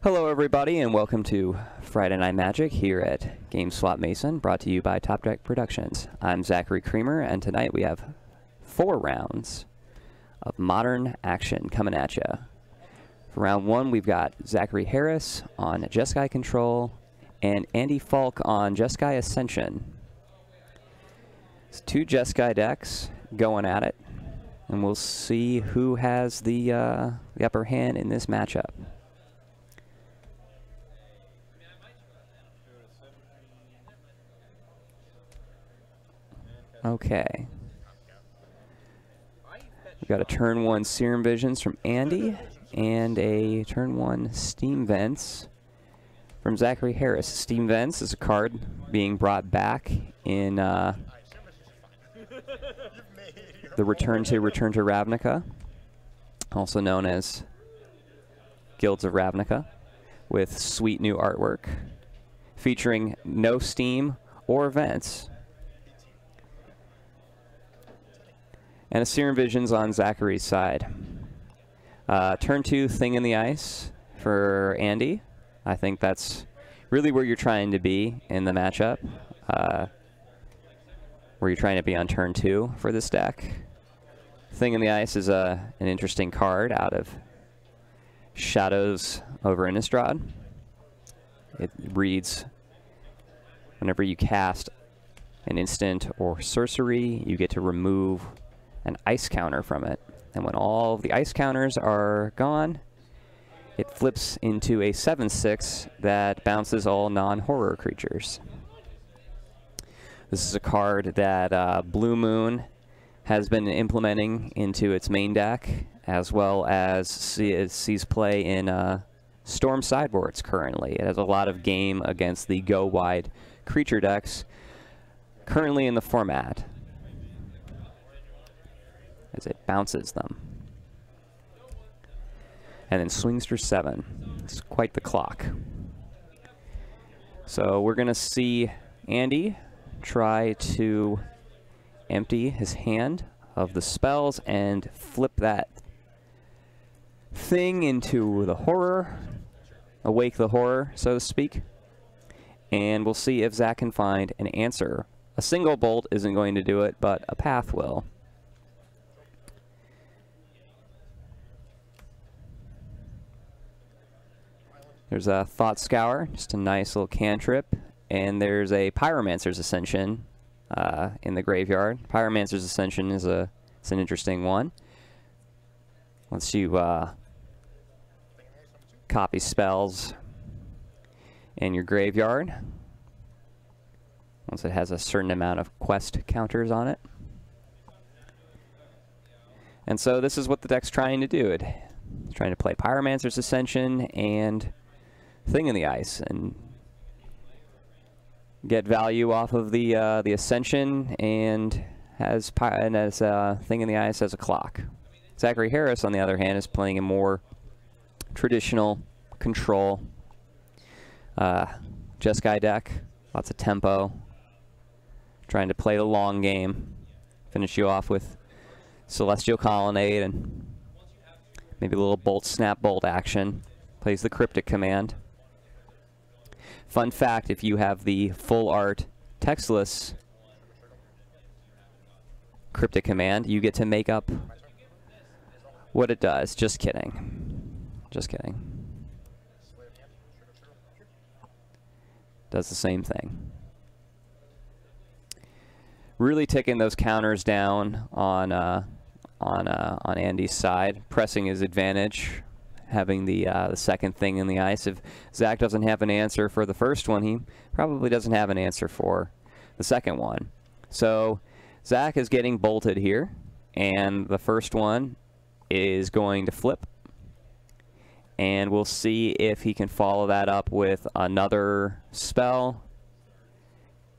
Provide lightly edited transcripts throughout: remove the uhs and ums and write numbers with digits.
Hello everybody and welcome to Friday Night Magic here at GameSwap Mason, brought to you by Top Deck Productions. I'm Zachary Creamer, and tonight we have 4 rounds of modern action coming at you. For round 1 we've got Zachary Harris on Jeskai Control and Andy Faulk on Jeskai Ascension. It's 2 Jeskai decks going at it, and we'll see who has the upper hand in this matchup. Okay. We've got a turn 1 Serum Visions from Andy and a turn 1 Steam Vents from Zachary Harris. Steam Vents is a card being brought back in the Return to Ravnica, also known as Guilds of Ravnica, with sweet new artwork featuring no steam or vents. And a Serum Visions on Zachary's side. Turn 2 Thing in the Ice for Andy. I think that's really where you're trying to be in the matchup. Where you're trying to be on turn 2 for this deck. Thing in the Ice is an interesting card out of Shadows over Innistrad. It reads, whenever you cast an instant or sorcery, you get to remove an ice counter from it, and when all of the ice counters are gone, it flips into a 7/6 that bounces all non-horror creatures. This is a card that Blue Moon has been implementing into its main deck, as well as sees play in Storm sideboards currently. It has a lot of game against the go-wide creature decks currently in the format, as it bounces them. And then swings for 7. It's quite the clock. So we're going to see Andy try to empty his hand of the spells and flip that thing into the horror, awake the horror, so to speak. And we'll see if Zach can find an answer. A single bolt isn't going to do it, but a path will. There's a Thought Scour, just a nice little cantrip, and there's a Pyromancer's Ascension in the graveyard. Pyromancer's Ascension is it's an interesting one. Once you copy spells in your graveyard, once it has a certain amount of quest counters on it. And so this is what the deck's trying to do. It's trying to play Pyromancer's Ascension and Thing in the Ice and get value off of the Ascension, and as Thing in the Ice as a clock. Zachary Harris, on the other hand, is playing a more traditional control Jeskai deck. Lots of tempo, trying to play the long game, finish you off with Celestial Colonnade and maybe a little bolt snap bolt action. Plays the Cryptic Command. Fun fact, if you have the full art textless Cryptic Command, you get to make up what it does. Just kidding. Just kidding. Does the same thing. Really taking those counters down on Andy's side, pressing his advantage, having the second Thing in the Ice. If Zach doesn't have an answer for the first one, he probably doesn't have an answer for the second one. So Zach is getting bolted here, and the first one is going to flip. And we'll see if he can follow that up with another spell.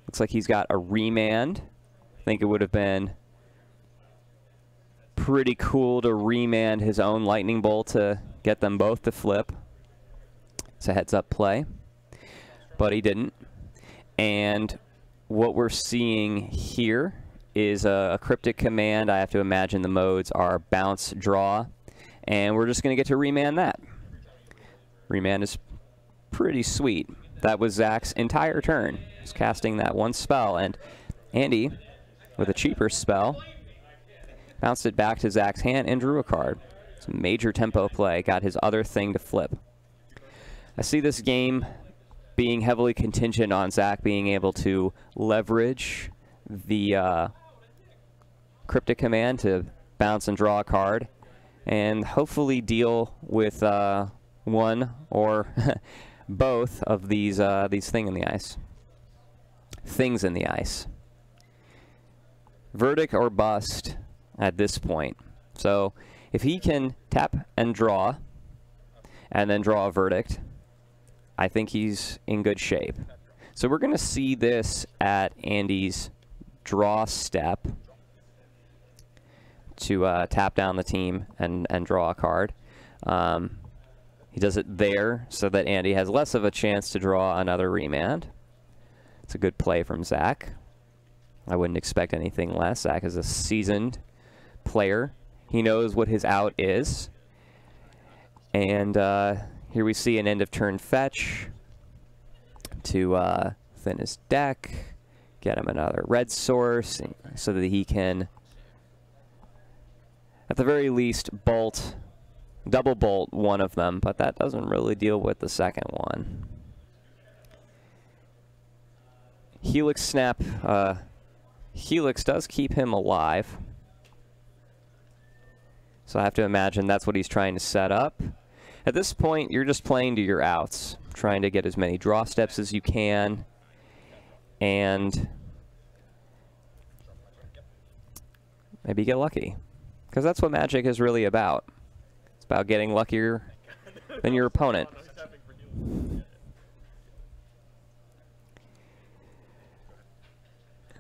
Looks like he's got a Remand. I think it would have been pretty cool to remand his own Lightning Bolt to get them both to flip. It's a heads-up play, but he didn't. And what we're seeing here is a Cryptic Command. I have to imagine the modes are Bounce, Draw, and we're just going to get to remand that. Remand is pretty sweet. That was Zach's entire turn. He's casting that one spell, and Andy, with a cheaper spell, bounced it back to Zach's hand and drew a card. It's a major tempo play, got his other thing to flip. I see this game being heavily contingent on Zach being able to leverage the Cryptic Command to bounce and draw a card, and hopefully deal with one or both of these things in the ice. Verdict or bust at this point. So if he can tap and draw, and then draw a verdict, I think he's in good shape. So we're going to see this at Andy's draw step to tap down the team and draw a card. He does it there so that Andy has less of a chance to draw another remand. It's a good play from Zach. I wouldn't expect anything less. Zach is a seasoned player. He knows what his out is. And here we see an end of turn fetch to thin his deck, get him another red source so that he can, at the very least, double bolt one of them, but that doesn't really deal with the second one. Helix Snap, Helix does keep him alive. So I have to imagine that's what he's trying to set up. At this point, you're just playing to your outs, trying to get as many draw steps as you can, and maybe get lucky. Because that's what Magic is really about. It's about getting luckier than your opponent. In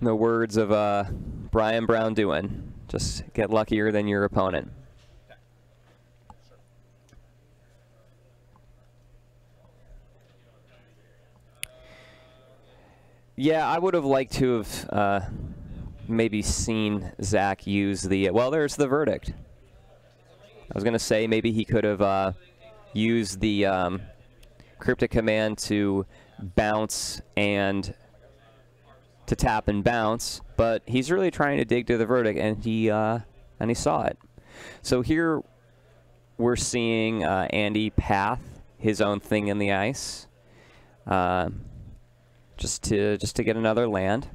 the words of Brian Brown Dewin, just get luckier than your opponent. Yeah, I would have liked to have maybe seen Zach use the... well, there's the verdict. I was going to say maybe he could have used the Cryptic Command to bounce and to tap and bounce, but he's really trying to dig to the verdict, and he saw it. So here we're seeing Andy path his own thing in the ice. Just to get another land,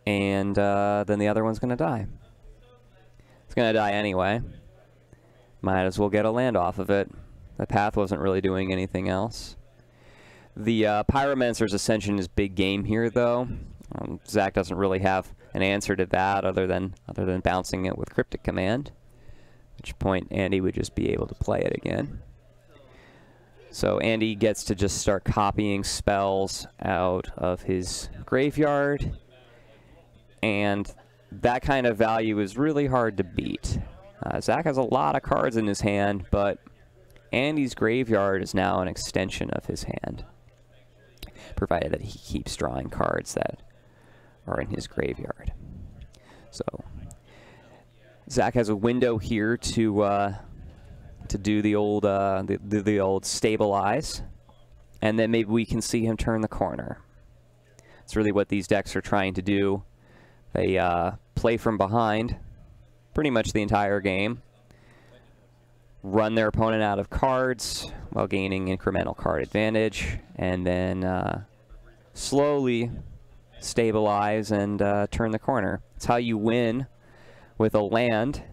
and then the other one's going to die. It's going to die anyway. Might as well get a land off of it. The path wasn't really doing anything else. The Pyromancer's Ascension is big game here, though. Zach doesn't really have an answer to that other than bouncing it with Cryptic Command, at which point Andy would just be able to play it again. So Andy gets to just start copying spells out of his graveyard, and that kind of value is really hard to beat. Zach has a lot of cards in his hand, but Andy's graveyard is now an extension of his hand, provided that he keeps drawing cards that are in his graveyard. So Zach has a window here to do the old the old stabilize, and then maybe we can see him turn the corner. It's really what these decks are trying to do. They play from behind pretty much the entire game, run their opponent out of cards while gaining incremental card advantage, and then slowly stabilize and turn the corner. It's how you win with a land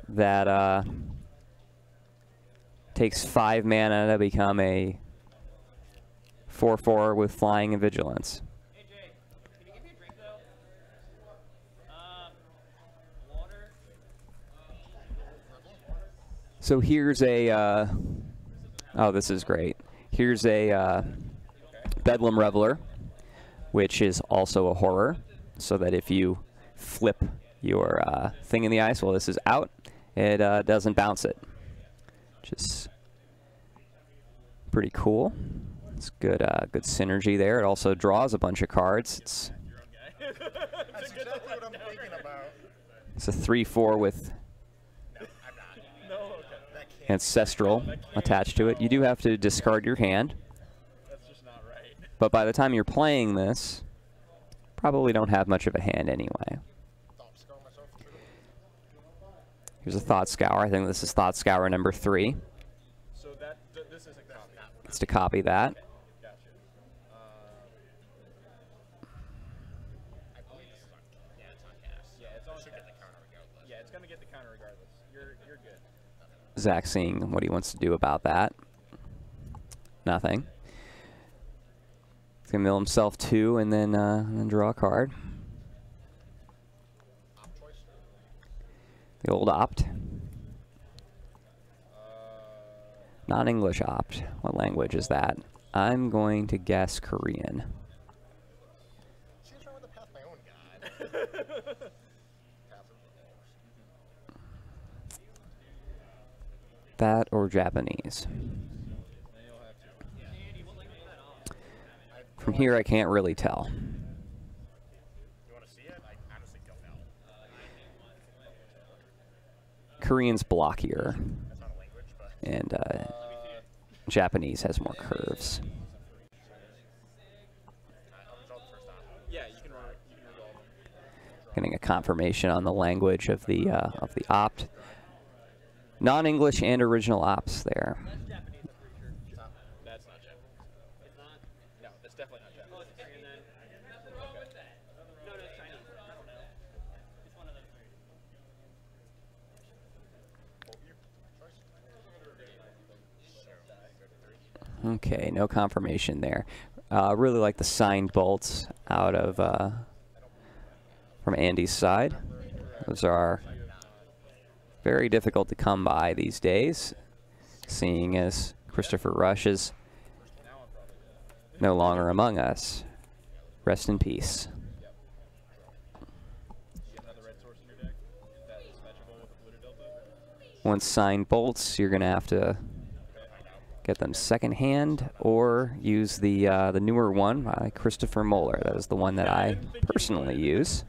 that takes 5 mana to become a 4/4 with flying and vigilance. Hey Jay, can you give me a drink though? Water. So here's a, oh, this is great. Here's a Bedlam Reveler, which is also a horror, so that if you flip your thing in the ice while this is out, it doesn't bounce it. Which is pretty cool. It's good, good synergy there. It also draws a bunch of cards. It's a 3/4 with ancestral attached to it. You do have to discard your hand. That's just not right. But by the time you're playing this, probably don't have much of a hand anyway. Here's a Thought Scour. I think this is Thought Scour number 3. So this is a copy. It's to copy that. Gotcha. Yeah, it's on cast. Yeah, it's on Should get cast. the counter regardless. Yeah, it's gonna get the counter regardless. You're good. Zach seeing what he wants to do about that. Nothing. He's gonna mill himself 2 and then draw a card. The old opt. Non-English opt. What language is that? I'm going to guess Korean. See what's wrong with the path, my own god. That or Japanese. From here, I can't really tell. You want to see it? I honestly don't know. Korean's blockier, That's not a language, but and Japanese has more curves. I'll resolve the first option. Yeah, you can resolve them. Getting a confirmation on the language of the opt. Non-English and original ops there. That's Japanese, I'm pretty sure. That's not Japanese. It's not? No, that's definitely not Oh, Japanese. it's Korean then. What's wrong with that? No, it's Chinese. I don't know. It's one of those three. Okay, no confirmation there. Really like the signed bolts out of from Andy's side. Those are very difficult to come by these days, seeing as Christopher Rush is no longer among us. Rest in peace. You get another red source in your deck that is matchable with a polluted delta. Once signed bolts, you're gonna have to get them secondhand or use the newer one by Christopher Moeller. That is the one that I personally use.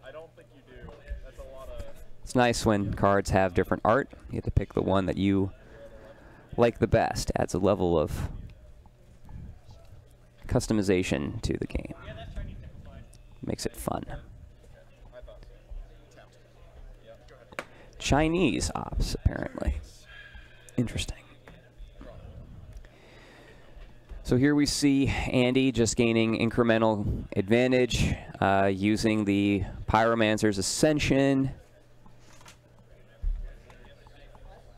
I don't think you do. That's a lot of. It's nice when cards have different art. You have to pick the one that you like the best. Adds a level of customization to the game. Yeah, that's Chinese simplified. Makes it fun. I thought so. Yeah. Chinese ops, apparently. Interesting. So here we see Andy just gaining incremental advantage using the Pyromancer's Ascension.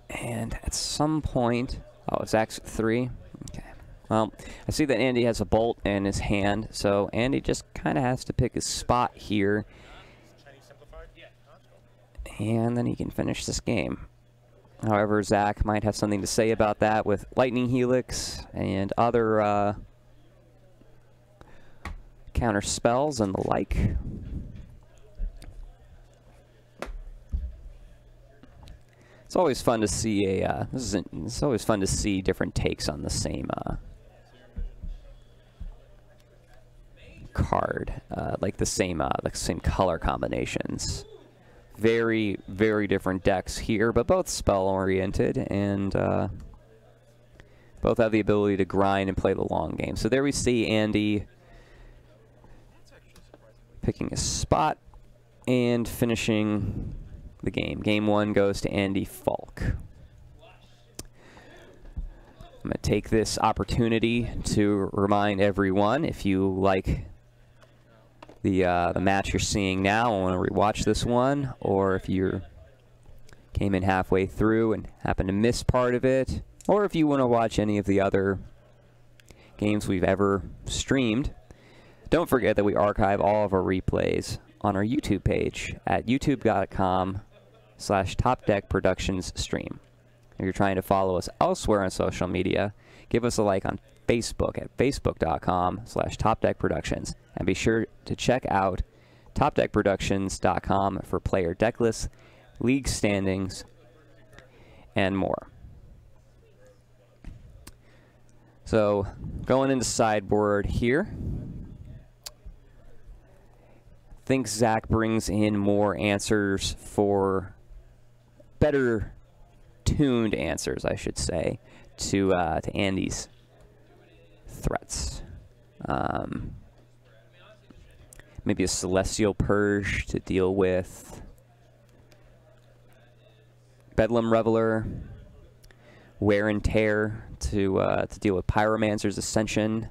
And at some point, oh, it's Zach's 3. Okay. Well, I see that Andy has a bolt in his hand, so Andy just kind of has to pick his spot here, Chinese simplified? Yeah. and then he can finish this game. However, Zach might have something to say about that with Lightning Helix and other counter spells and the like. It's always fun to see a. It's always fun to see different takes on the same card, like the same color combinations. Very, very different decks here, but both spell-oriented, and both have the ability to grind and play the long game. So there we see Andy picking a spot and finishing the game. Game 1 goes to Andy Faulk. I'm going to take this opportunity to remind everyone, if you like the match you're seeing now, I want to rewatch this one, or if you came in halfway through and happened to miss part of it, or if you want to watch any of the other games we've ever streamed, don't forget that we archive all of our replays on our YouTube page at youtube.com/TopDeckProductionsStream. If you're trying to follow us elsewhere on social media, give us a like on Facebook at facebook.com/TopDeckProductions. And be sure to check out TopDeckProductions.com for player deck lists, league standings, and more. So, going into sideboard here, I think Zach brings in more answers for better tuned answers, I should say, to Andy's threats. Maybe a Celestial Purge to deal with Bedlam Reveler, Wear and Tear to deal with Pyromancer's Ascension.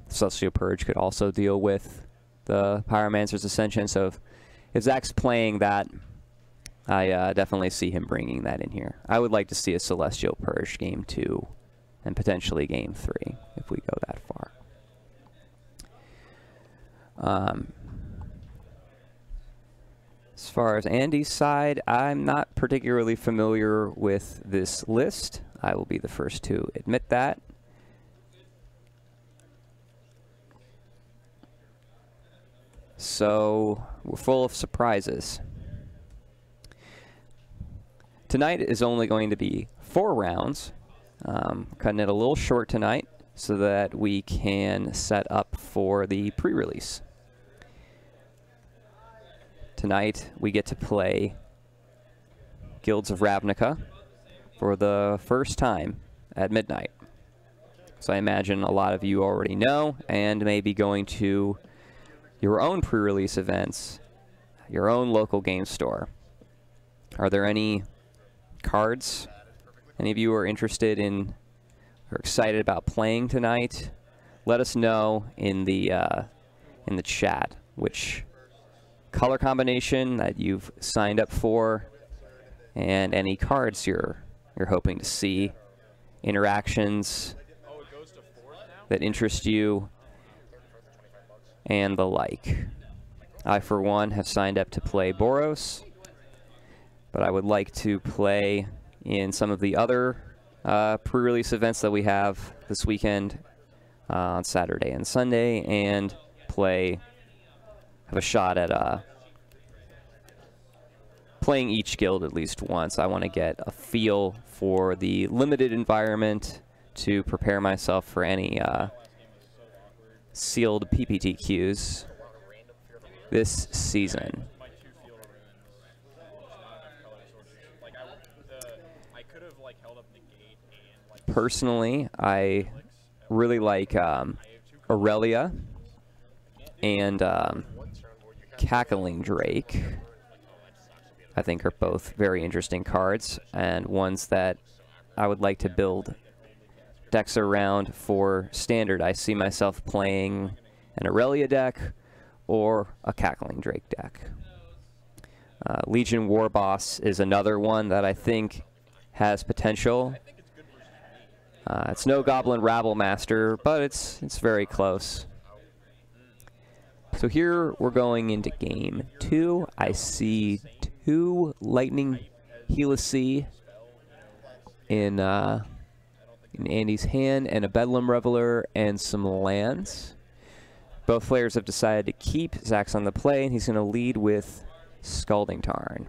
Celestial Purge could also deal with the Pyromancer's Ascension. So if Zach's playing that, I definitely see him bringing that in here. I would like to see a Celestial Purge Game 2 and potentially Game 3 if we go that far. As far as Andy's side, I'm not particularly familiar with this list. I will be the first to admit that. So we're full of surprises. Tonight is only going to be 4 rounds. Cutting it a little short tonight so that we can set up for the pre-release. Tonight we get to play Guilds of Ravnica for the first time at midnight. So I imagine a lot of you already know and may be going to your own pre-release events, your own local game store. Are there any cards any of you are interested in or excited about playing tonight? Let us know in the chat which color combination that you've signed up for and any cards you're hoping to see, interactions that interest you, and the like. I, for one, have signed up to play Boros, but I would like to play in some of the other pre-release events that we have this weekend on Saturday and Sunday, and have a shot at playing each guild at least once. I want to get a feel for the limited environment to prepare myself for any sealed PPTQs this season. Personally, I really like Aurelia and Cackling Drake. I think are both very interesting cards and ones that I would like to build decks around for Standard. I see myself playing an Aurelia deck or a Cackling Drake deck. Legion Warboss is another one that I think has potential. It's no Goblin Rabble Master, but it's very close. So here we're going into Game 2. I see 2 Lightning Helice in Andy's hand, and a Bedlam Reveler and some lands. Both players have decided to keep. Zach's on the play, and he's going to lead with Scalding Tarn.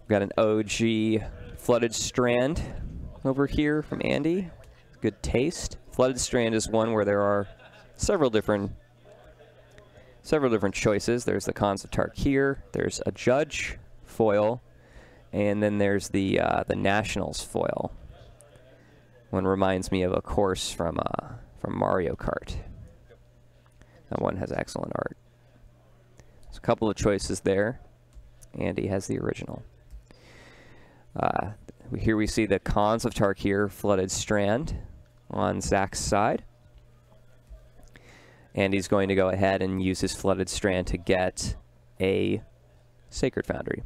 Got an OG Flooded Strand over here from Andy. Good taste. Flooded Strand is one where there are several different choices. There's the Cons of Tarkir, there's a Judge foil, and then there's the Nationals foil. One reminds me of a course from Mario Kart. That one has excellent art. There's a couple of choices there. Andy has the original. Here we see the Cons of Tarkir Flooded Strand on Zach's side. And he's going to go ahead and use his Flooded Strand to get a Sacred Foundry.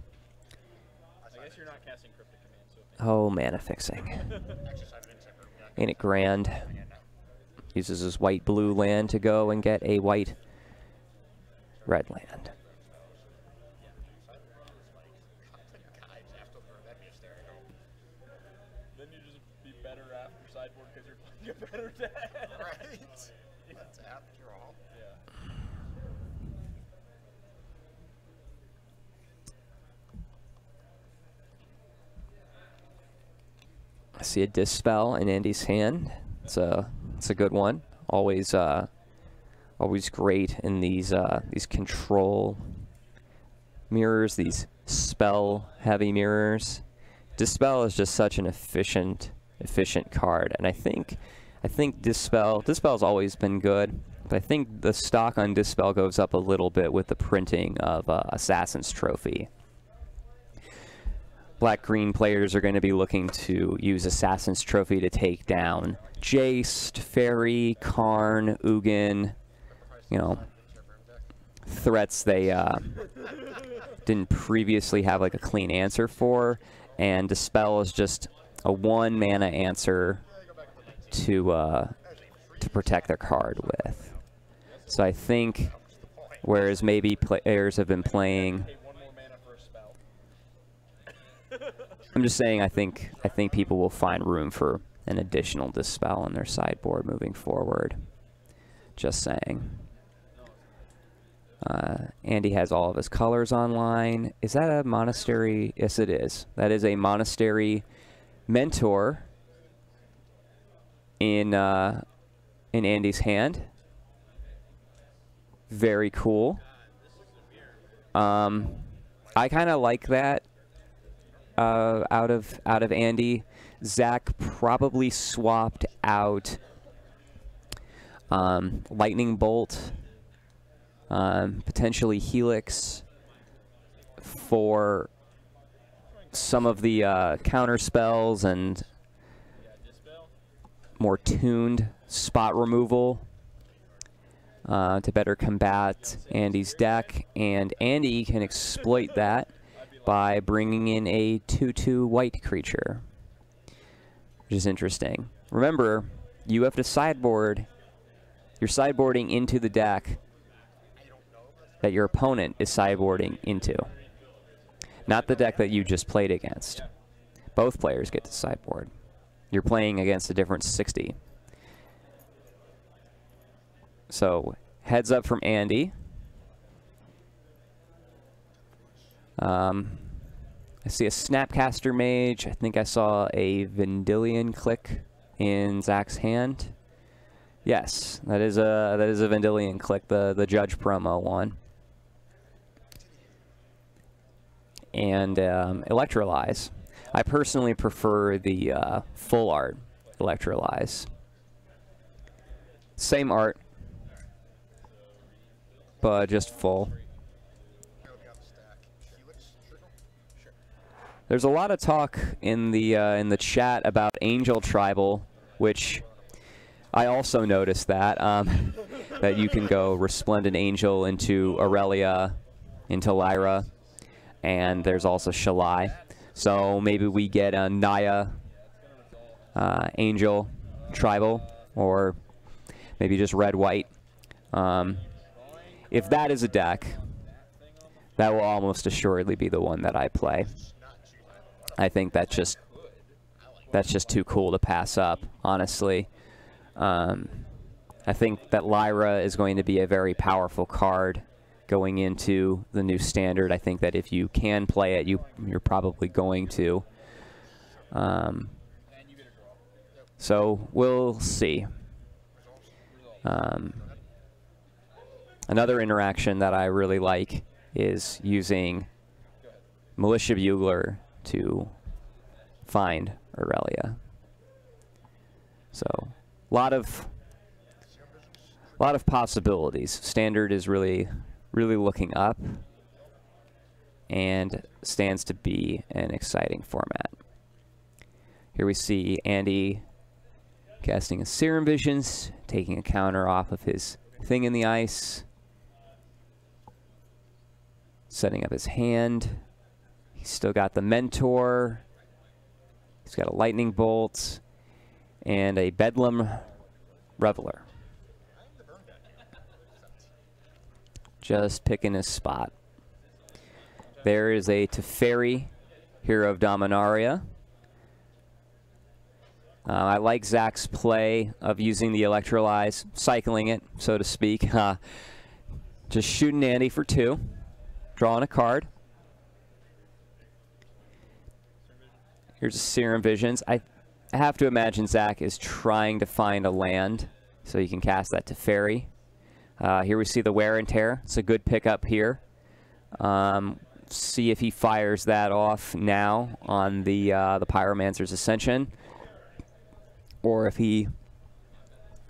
I guess you're not casting Cryptic Command, so Oh, mana fixing. Ain't it grand? Uses his white-blue land to go and get a white-red land. then you just be better after sideboard because you're playing a better deck. Right? That's after all. Yeah. see a Dispel in Andy's hand. It's a good one. Always great in these control mirrors, these spell heavy mirrors. Dispel is just such an efficient card, and I think Dispel's always been good, but I think the stock on Dispel goes up a little bit with the printing of Assassin's Trophy. Black-green players are going to be looking to use Assassin's Trophy to take down Jace, Teferi, Karn, Ugin, you know, threats they didn't previously have like a clean answer for, and Dispel is just a 1-mana answer to protect their card with. So I think, whereas maybe players have been playing, I'm just saying I think people will find room for an additional Dispel on their sideboard moving forward. Just saying. Andy has all of his colors online. Is that a Monastery? Yes, it is. That is a Monastery Mentor in Andy's hand. Very cool. I kind of like that. Out of Andy, Zach probably swapped out Lightning Bolt, potentially Helix, for some of the counter spells and more tuned spot removal to better combat Andy's deck, and Andy can exploit that by bringing in a 2/2 white creature, which is interesting. Remember, you have to sideboard. You're sideboarding into the deck that your opponent is sideboarding into, not the deck that you just played against. Both players get to sideboard. You're playing against a different 60. So, heads up from Andy. I see a Snapcaster Mage. I think I saw a Vendilion Click in Zach's hand. Yes, that is a Vendilion Click, the Judge promo one. And Electrolyze. I personally prefer the full art Electrolyze. Same art, but just full. There's a lot of talk in the chat about Angel Tribal, which I also noticed that that you can go Resplendent Angel into Aurelia, into Lyra, and there's also Shalai. So maybe we get a Naya Angel Tribal, or maybe just red-white. If that is a deck, that will almost assuredly be the one that I play. I think that's just too cool to pass up, honestly. I think that Lyra is going to be a very powerful card going into the new standard. I think that if you can play it, you're probably going to. So we'll see. Another interaction that I really like is using Militia Bugler to find Aurelia. So, a lot of possibilities. Standard is really looking up, and stands to be an exciting format. Here we see Andy casting a Serum Visions, taking a counter off of his Thing in the Ice, setting up his hand. He's still got the Mentor. He's got a Lightning Bolt and a Bedlam Reveler. Just picking his spot. There is a Teferi, Hero of Dominaria. I like Zach's play of using the Electrolyze, cycling it, so to speak. Just shooting Andy for 2, drawing a card. Here's a Serum Visions. I I have to imagine Zach is trying to find a land so he can cast that Teferi. Here we see the Wear and Tear. It's a good pickup here. See if he fires that off now on the Pyromancer's Ascension, or if he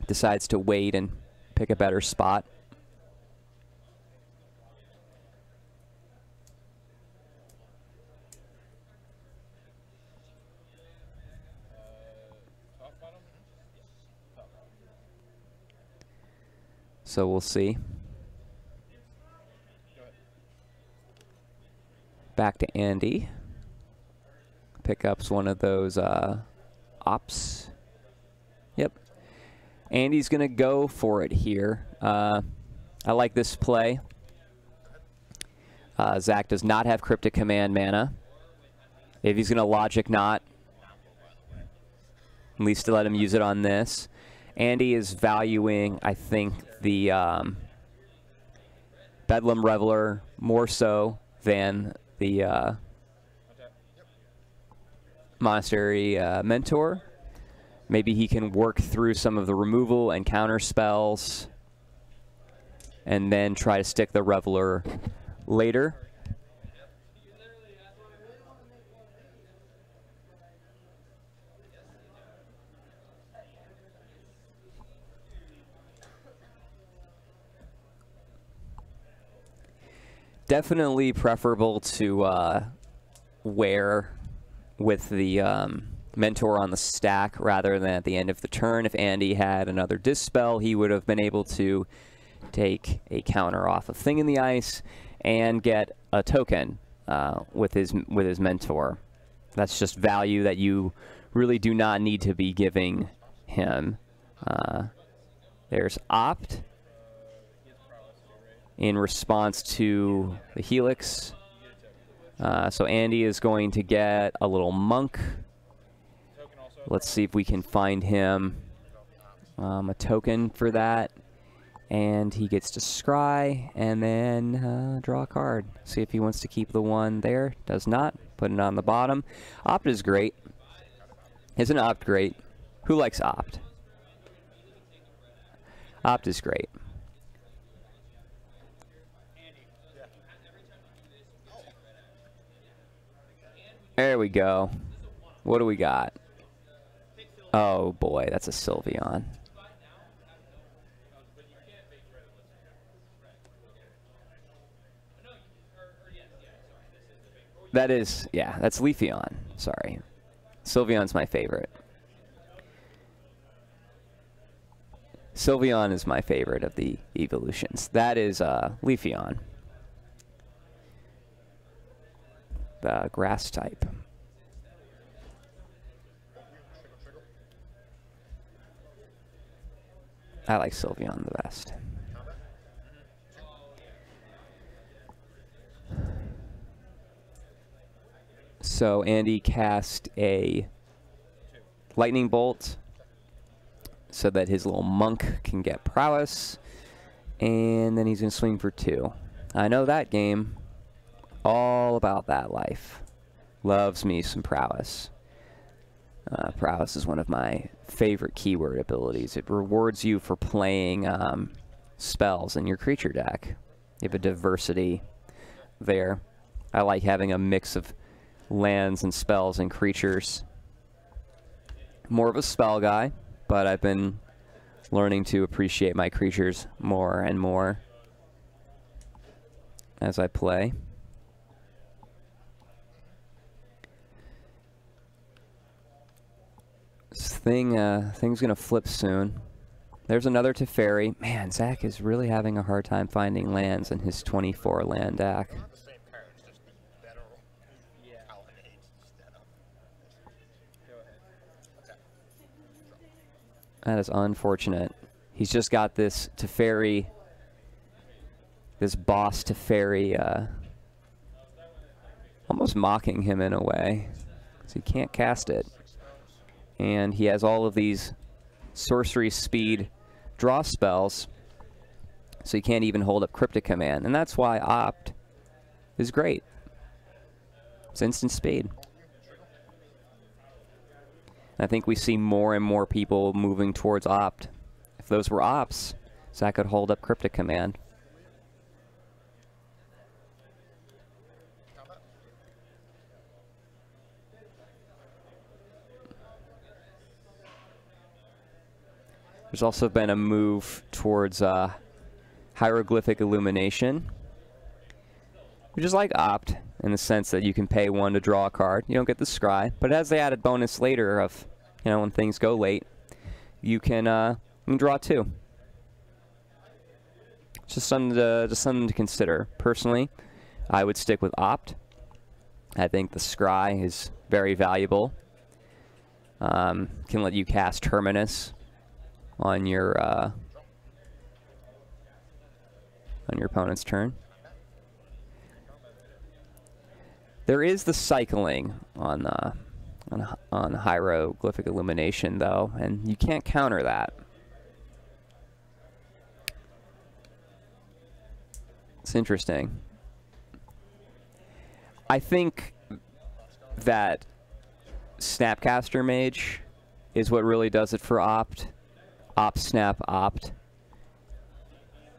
decides to wait and pick a better spot. So we'll see. Back to Andy. Pickups one of those ops. Yep. Andy's going to go for it here. I like this play. Zach does not have Cryptic Command mana. If he's going to Logic Knot, at least to let him use it on this. Andy is valuing, I think, the Bedlam Reveler more so than the Monastery Mentor. Maybe he can work through some of the removal and counter spells and then try to stick the Reveler later. Definitely preferable to wear with the Mentor on the stack rather than at the end of the turn. If Andy had another Dispel, he would have been able to take a counter off of Thing in the Ice and get a token with his Mentor. That's just value that you really do not need to be giving him. There's Opt in response to the Helix. So Andy is going to get a little Monk. Let's see if we can find him a token for that. And he gets to scry and then draw a card. See if he wants to keep the one there. Does not. Put it on the bottom. Opt is great. Isn't Opt great? Who likes Opt? Opt is great. There we go. What do we got? Oh boy, that's a Sylveon. That is, yeah, that's Leafeon. Sorry. Sylveon's my favorite. Sylveon is my favorite of the evolutions. That is Leafeon. The grass type. I like Sylveon the best. So Andy cast a Lightning Bolt so that his little Monk can get Prowess, and then he's going to swing for 2. I know that game. All about that life. Loves me some Prowess. Prowess is one of my favorite keyword abilities. It rewards you for playing spells in your creature deck. You have a diversity there. I like having a mix of lands and spells and creatures. More of a spell guy, but I've been learning to appreciate my creatures more and more as I play. This thing's gonna flip soon. There's another Teferi. Man, Zach is really having a hard time finding lands in his 24 land deck. The same cards, just better pollinate instead of. Go ahead. Okay. That is unfortunate. He's just got this Teferi, this boss Teferi, almost mocking him in a way, because he can't cast it. And he has all of these sorcery speed draw spells, so he can't even hold up Cryptic Command. And that's why Opt is great. It's instant speed. I think we see more and more people moving towards opt. If those were ops, Zach could hold up Cryptic Command. There's also been a move towards hieroglyphic illumination, which is like opt in the sense that you can pay 1 to draw a card. You don't get the scry, but it has the added bonus later of, you know, when things go late, you can draw 2. Just something to consider. Personally, I would stick with opt. I think the scry is very valuable. Can let you cast Terminus on your opponent's turn. There is the cycling on hieroglyphic illumination though, and you can't counter that. It's interesting. I think that Snapcaster Mage is what really does it for opt. Opt, snap, opt.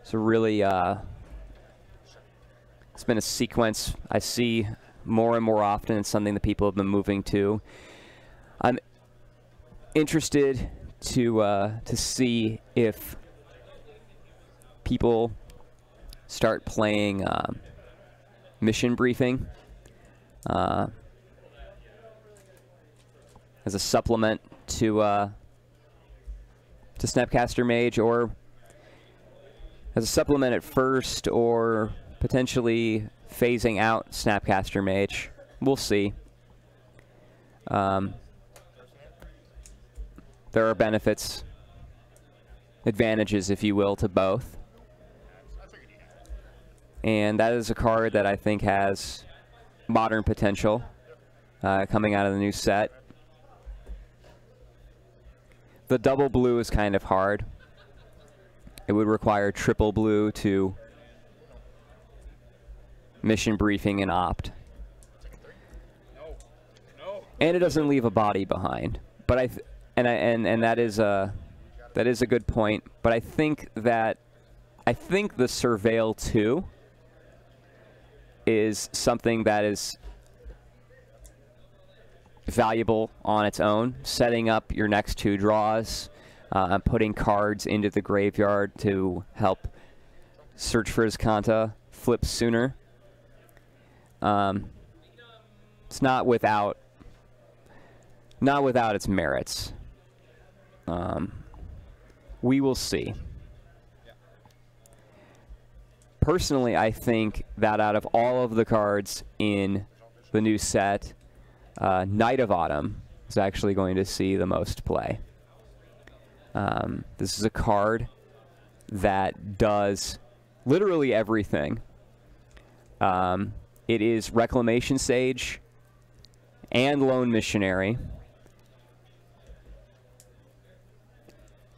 So really, it's been a sequence I see more and more often. It's something that people have been moving to. I'm interested to see if people start playing mission briefing as a supplement to Snapcaster Mage, or as a supplement at first, or potentially phasing out Snapcaster Mage. We'll see. There are benefits, advantages, if you will, to both. And that is a card that I think has modern potential coming out of the new set. The double blue is kind of hard. It would require triple blue to mission briefing and opt. And it doesn't leave a body behind. But that is a good point. But I think the Surveil 2 is something that is valuable on its own, setting up your next 2 draws, putting cards into the graveyard to help search for his Kanta flip sooner. It's not without its merits. We will see. Personally, I think that out of all of the cards in the new set, Knight of Autumn is actually going to see the most play. This is a card that does literally everything. It is Reclamation Sage and Lone Missionary,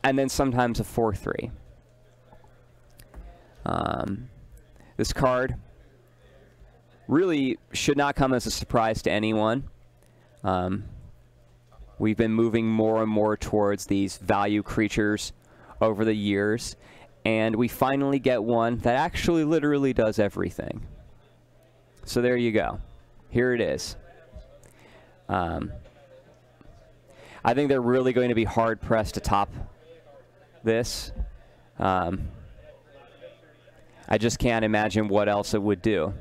and then sometimes a 4/3. This card really should not come as a surprise to anyone. We've been moving more and more towards these value creatures over the years, and we finally get one that actually literally does everything. So there you go. Here it is. I think they're really going to be hard-pressed to top this. I just can't imagine what else it would do.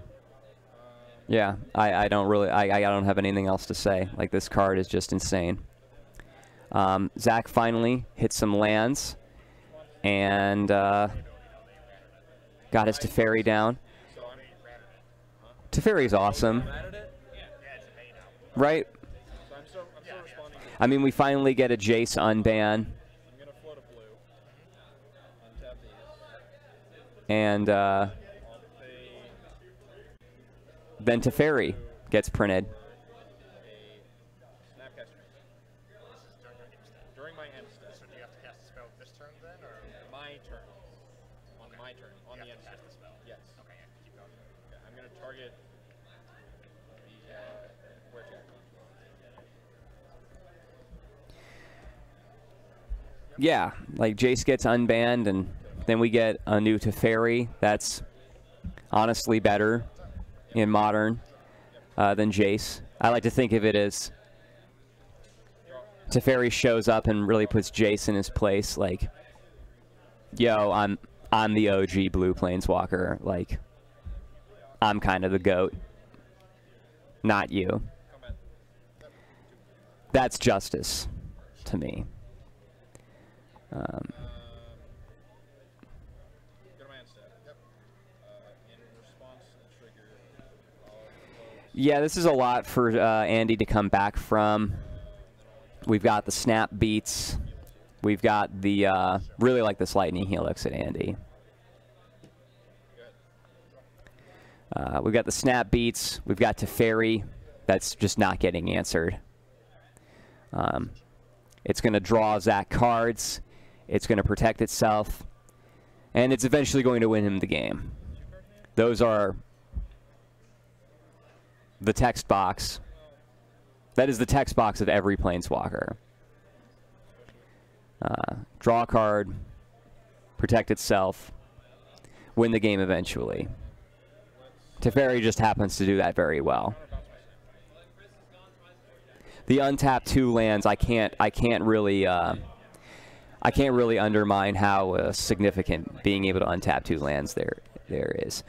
Yeah, I don't have anything else to say. Like, this card is just insane. Zach finally hit some lands and got his Teferi down. Teferi's awesome. Right? I mean, we finally get a Jace unban. And then Teferi gets printed. During my end step. So do you have to cast the spell this turn then, or? My turn. On my turn. On the end step. Cast the spell. Yes. Okay, yeah, keep going. Okay, I'm going to target the where check. Yeah, like Jace gets unbanned, and then we get a new Teferi. That's honestly better in Modern than Jace. I like to think of it as Teferi shows up and really puts Jace in his place. Like, yo, I'm the OG blue planeswalker. Like, I'm kind of the GOAT, not you. That's justice to me. Go to my end step. In response to the trigger, Yeah, this is a lot for Andy to come back from. We've got the snap beats. We've got the, really like this lightning helix at Andy. We've got the snap beats. We've got Teferi. That's just not getting answered. It's going to draw Zach cards. It's going to protect itself. And it's eventually going to win him the game. Those are the text box. That is the text box of every planeswalker. Draw a card, protect itself, win the game eventually. Teferi just happens to do that very well. The untapped 2 lands, I can't really undermine how significant being able to untap 2 lands there is.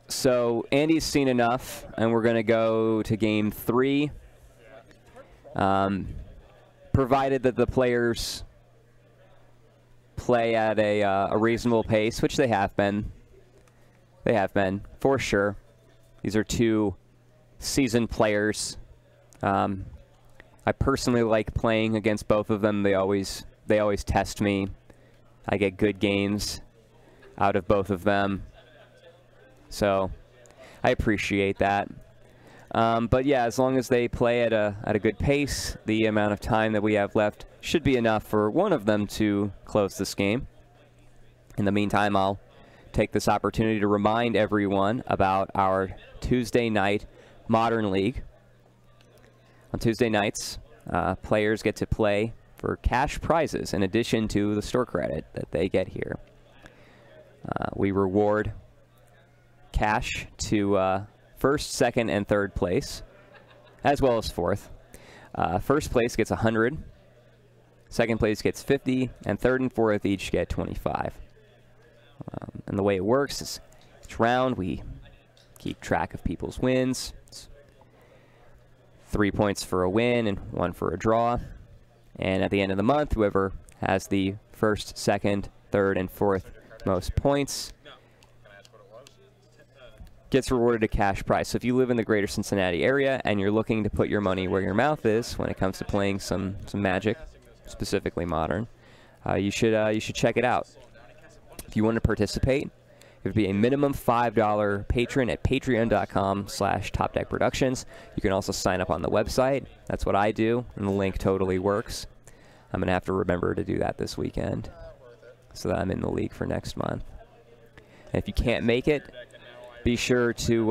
So Andy's seen enough, and we're going to go to game 3. Provided that the players play at a reasonable pace, which they have been. They have been, for sure. These are 2 seasoned players. I personally like playing against both of them. They always test me. I get good games out of both of them. So I appreciate that. But yeah, as long as they play at a good pace, the amount of time that we have left should be enough for one of them to close this game. In the meantime, I'll take this opportunity to remind everyone about our Tuesday night Modern League. On Tuesday nights, players get to play for cash prizes in addition to the store credit that they get here. We reward cash to first, second, and third place, as well as fourth. First place gets 100, second place gets 50, and third and fourth each get 25. And the way it works is each round we keep track of people's wins. It's 3 points for a win and 1 for a draw. And at the end of the month, whoever has the first, second, third, and fourth most points gets rewarded a cash prize. So if you live in the Greater Cincinnati area and you're looking to put your money where your mouth is when it comes to playing some Magic, specifically Modern, you should check it out. If you want to participate, it would be a minimum $5 patron at patreon.com/TopDeckProductions. You can also sign up on the website. That's what I do, and the link totally works. I'm going to have to remember to do that this weekend so that I'm in the league for next month. And if you can't make it, be sure to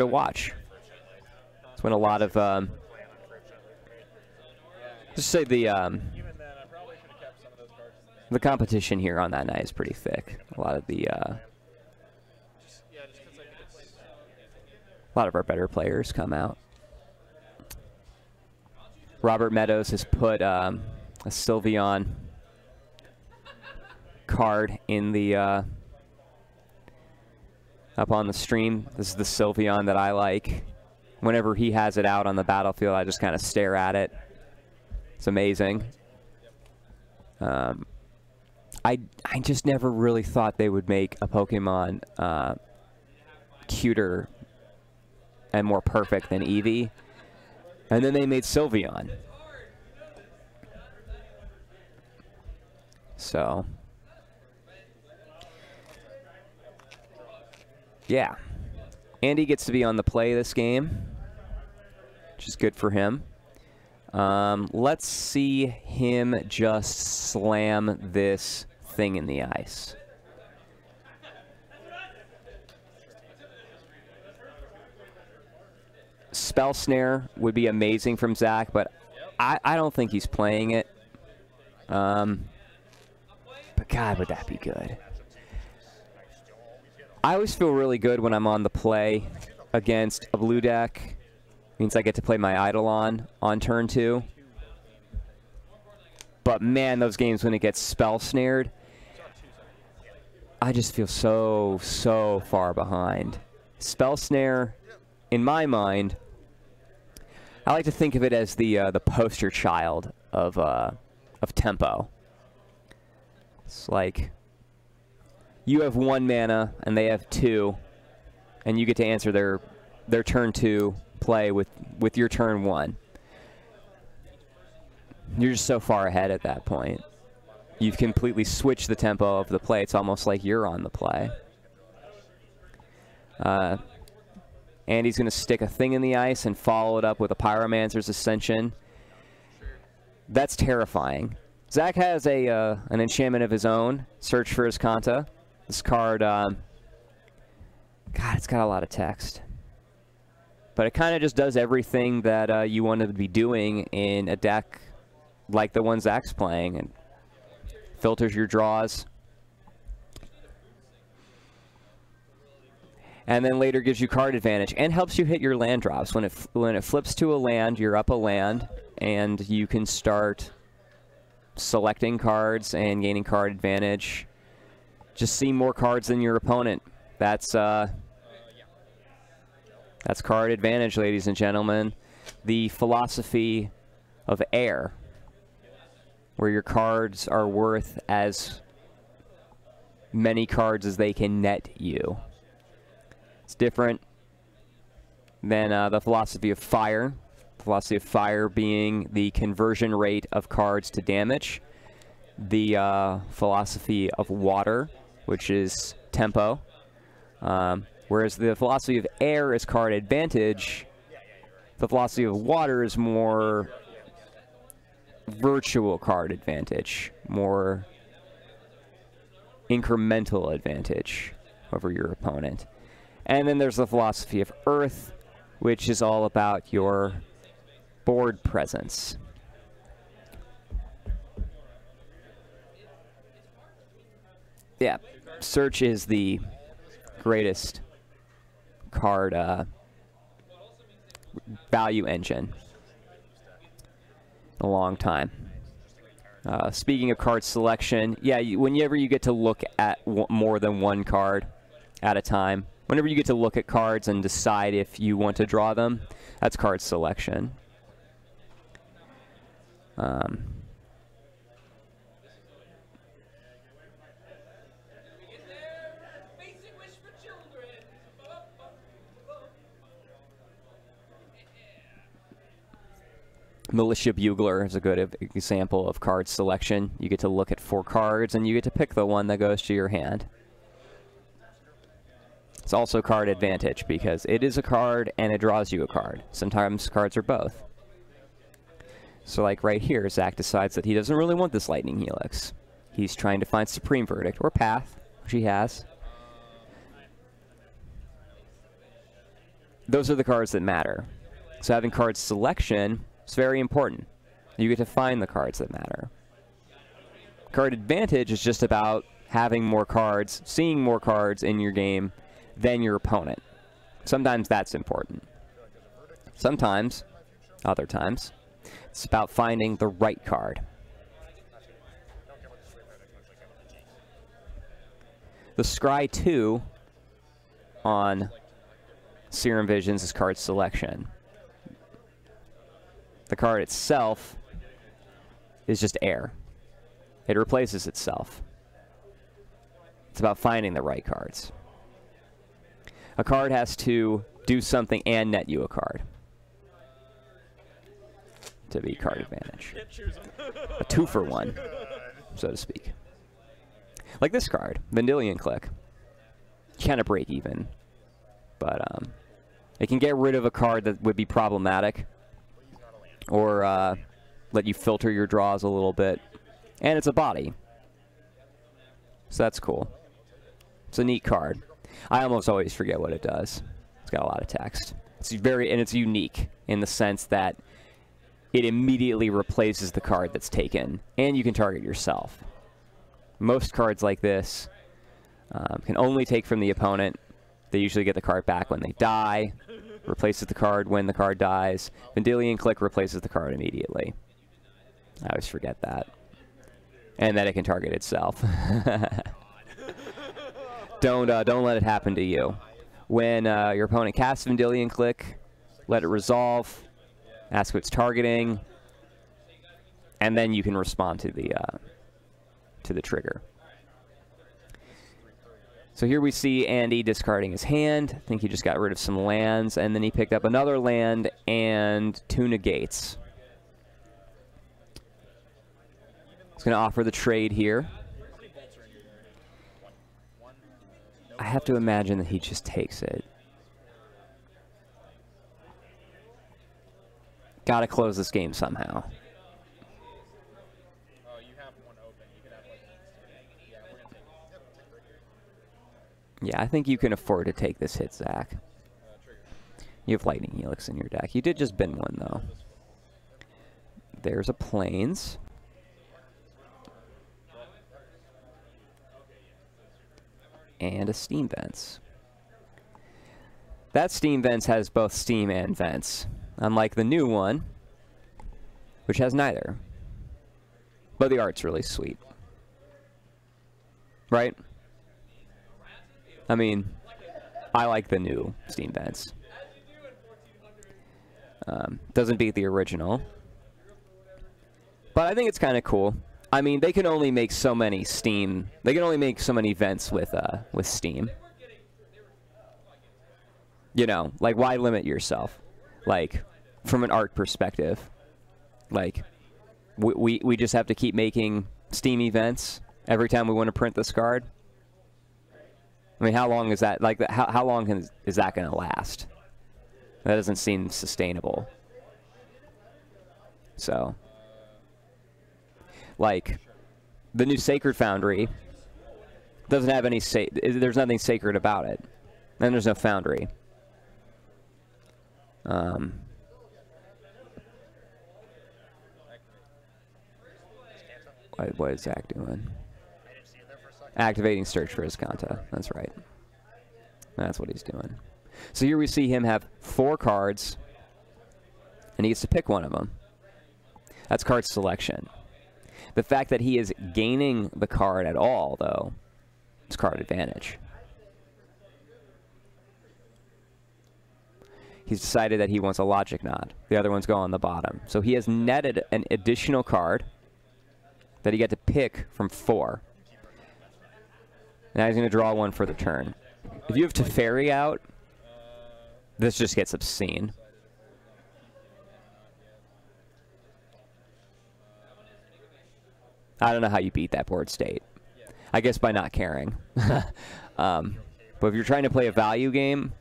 watch. It's when a lot of just say the competition here on that night is pretty thick. A lot of our better players come out. Robert Meadows has put a Sylveon card in the up on the stream. This is the Sylveon that I like. Whenever he has it out on the battlefield, I just kind of stare at it. It's amazing. I just never really thought they would make a Pokemon cuter and more perfect than Eevee. And then they made Sylveon. So, yeah. Andy gets to be on the play this game, which is good for him. Let's see him just slam this thing in the ice. Spell Snare would be amazing from Zach, but I don't think he's playing it. But God, would that be good. I always feel really good when I'm on the play against a blue deck. Means I get to play my Eidolon on turn 2. But man, those games when it gets spell snared, I just feel so far behind. Spell Snare, in my mind, I like to think of it as the poster child of tempo. It's like you have 1 mana and they have 2, and you get to answer their turn 2 play with your turn 1. You're just so far ahead at that point. You've completely switched the tempo of the play. It's almost like you're on the play. And he's going to stick a thing in the ice and follow it up with a Pyromancer's Ascension. That's terrifying. Zach has an enchantment of his own, Search for his Kanta. This card, God, it's got a lot of text. But it kind of just does everything that you want to be doing in a deck like the one Zach's playing. And filters your draws. And then later gives you card advantage and helps you hit your land drops. When it flips to a land, you're up a land, and you can start selecting cards and gaining card advantage. Just see more cards than your opponent. That's card advantage, ladies and gentlemen. The philosophy of air, where your cards are worth as many cards as they can net you. It's different than the philosophy of fire. The philosophy of fire being the conversion rate of cards to damage. The philosophy of water, which is tempo. Whereas the philosophy of air is card advantage. The philosophy of water is more virtual card advantage. More incremental advantage over your opponent. And then there's the philosophy of earth, which is all about your board presence. Yeah, Search is the greatest card value engine in a long time. Speaking of card selection, yeah, whenever you get to look at more than one card at a time, whenever you get to look at cards and decide if you want to draw them, that's card selection. Militia Bugler is a good example of card selection. You get to look at 4 cards, and you get to pick the one that goes to your hand. It's also card advantage, because it is a card, and it draws you a card. Sometimes cards are both. So like right here, Zach decides that he doesn't really want this Lightning Helix. He's trying to find Supreme Verdict, or Path, which he has. Those are the cards that matter. So having card selection, it's very important. You get to find the cards that matter. Card advantage is just about having more cards, seeing more cards in your game than your opponent. Sometimes that's important. Sometimes, other times, it's about finding the right card. The Scry 2 on Serum Visions is card selection. The card itself is just air. It replaces itself. It's about finding the right cards. A card has to do something and net you a card to be card advantage. A 2-for-1, so to speak. Like this card, Vendilion Click. Kind of break even, but it can get rid of a card that would be problematic, or let you filter your draws a little bit. And it's a body, so that's cool. It's a neat card. I almost always forget what it does. It's got a lot of text. It's it's unique in the sense that it immediately replaces the card that's taken, and you can target yourself. Most cards like this can only take from the opponent. They usually get the card back when they die, replaces the card when the card dies. Vendilion Click replaces the card immediately. I always forget that. And that it can target itself. Don't let it happen to you. When your opponent casts Vendilion Click, let it resolve, ask what it's targeting, and then you can respond to the trigger. So here we see Andy discarding his hand. I think he just got rid of some lands, and then he picked up another land and 2 negates. He's going to offer the trade here. I have to imagine that he just takes it. Got to close this game somehow. You have one open. You could have like, yeah, we're gonna take it. Yeah, I think you can afford to take this hit, Zach. You have Lightning Helix in your deck. You did just bin one, though. There's a Plains. And a Steam Vents. That Steam Vents has both Steam and Vents, unlike the new one, which has neither. But the art's really sweet. Right? I mean, I like the new Steam Vents. Doesn't beat the original. But I think it's kind of cool. I mean, they can only make so many Steam. They can only make so many vents with Steam. You know, like, why limit yourself? Like, from an art perspective, like, we just have to keep making Steam events every time we want to print this card. I mean, how long is that? Like, how long is that going to last? That doesn't seem sustainable. So. Like, the new Sacred Foundry doesn't have any there's nothing sacred about it. And there's no Foundry. What is Zach doing? Activating Search for Azcanta. That's right. That's what he's doing. So here we see him have 4 cards, and he gets to pick one of them. That's card selection. The fact that he is gaining the card at all, though, is card advantage. He's decided that he wants a Logic Knot. The other ones go on the bottom. So he has netted an additional card that he got to pick from 4. Now he's going to draw one for the turn. If you have Teferi out, this just gets obscene. I don't know how you beat that board state. I guess by not caring. But if you're trying to play a value game,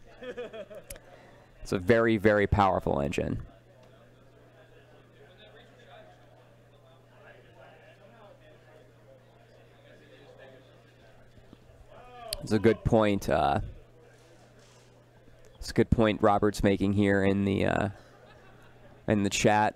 it's a very, very powerful engine. It's a good point. It's a good point Robert's making here in the chat.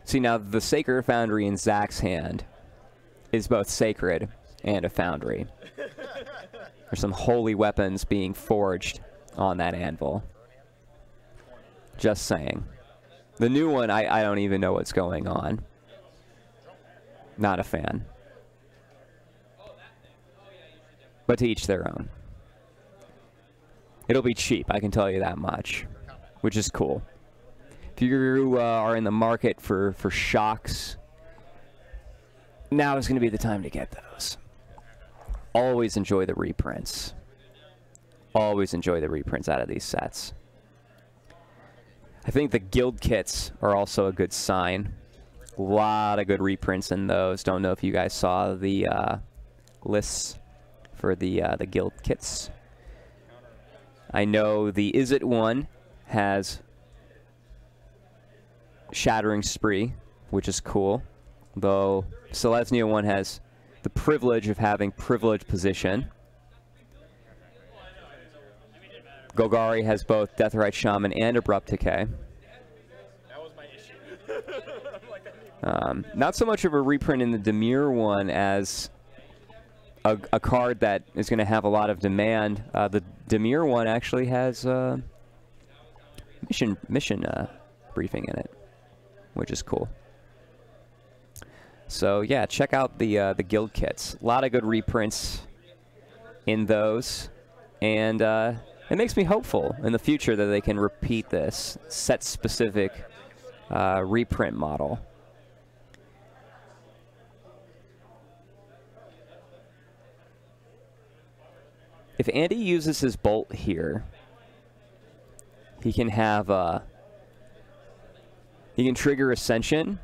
See, now the Sacred Foundry in Zach's hand is both sacred and a foundry. There's some holy weapons being forged on that anvil. Just saying. The new one, I don't even know what's going on. Not a fan. But to each their own. It'll be cheap, I can tell you that much. Which is cool. If you are in the market for shocks, now is going to be the time to get those. Always enjoy the reprints. Always enjoy the reprints out of these sets. I think the guild kits are also a good sign. A lot of good reprints in those. Don't know if you guys saw the lists for the guild kits. I know the Is It one has Shattering Spree, which is cool. Though Selesnya one has the privilege of having Privileged Position. Golgari has both Deathrite Shaman and Abrupt Decay. That was my issue. Not so much of a reprint in the Dimir one as a card that is going to have a lot of demand. The Dimir one actually has mission briefing in it, which is cool. So yeah, check out the guild kits. A lot of good reprints in those, and it makes me hopeful in the future that they can repeat this set-specific reprint model. If Andy uses his bolt here, he can have he can trigger Ascension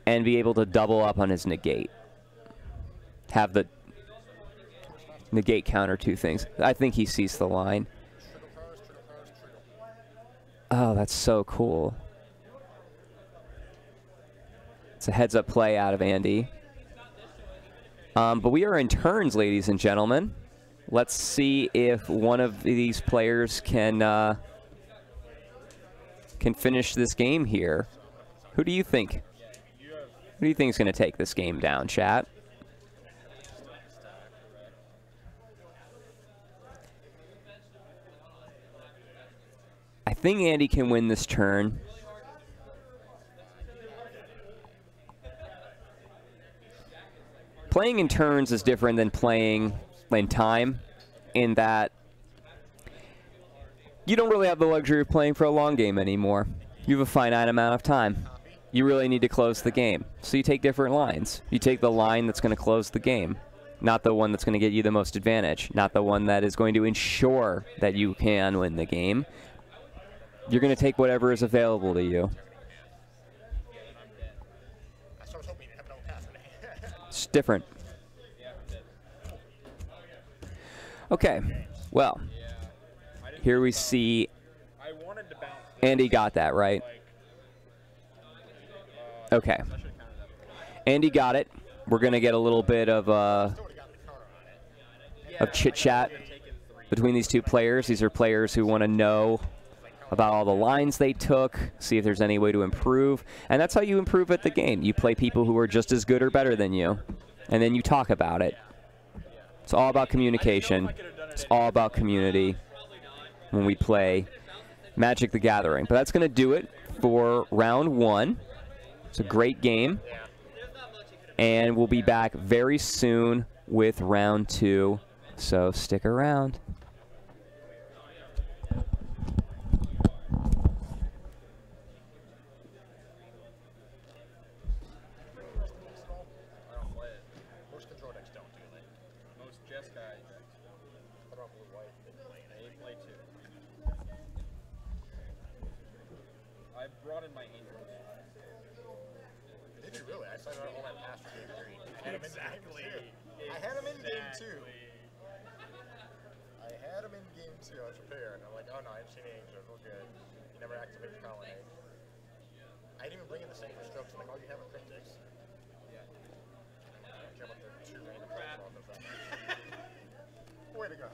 and be able to double up on his negate. Have the negate counter two things. I think he sees the line. Oh, that's so cool. It's a heads-up play out of Andy. But we are in turns, ladies and gentlemen. Let's see if one of these players can finish this game here. Who do you think? Who do you think is going to take this game down, chat? I think Andy can win this turn. Playing in turns is different than playing in time, in that you don't really have the luxury of playing for a long game anymore. You have a finite amount of time. You really need to close the game. So you take different lines. You take the line that's going to close the game, not the one that's going to get you the most advantage, not the one that is going to ensure that you can win the game. You're going to take whatever is available to you. It's different. Okay, well, here we see Andy got that, right? Okay. Andy got it. We're going to get a little bit of chit-chat between these two players. These are players who want to know about all the lines they took, see if there's any way to improve. And that's how you improve at the game. You play people who are just as good or better than you, and then you talk about it. It's all about communication. It's all about community when we play Magic the Gathering. But that's going to do it for round one. It's a great game. And we'll be back very soon with round two. So stick around. Most control decks don't do that. Most Jeskai decks don't. What about blue white? They play two. I brought in my angels. Did you really? I started all that past game three. Exactly. I had him in game two. I had him in game two. I was prepared. I'm like, oh no, I haven't seen any angels. We're good. You never activated the colonnade. I didn't even bring in the Sacred Strokes. I'm like, all you have are cryptics. Yeah. I don't care about the two random Way to go.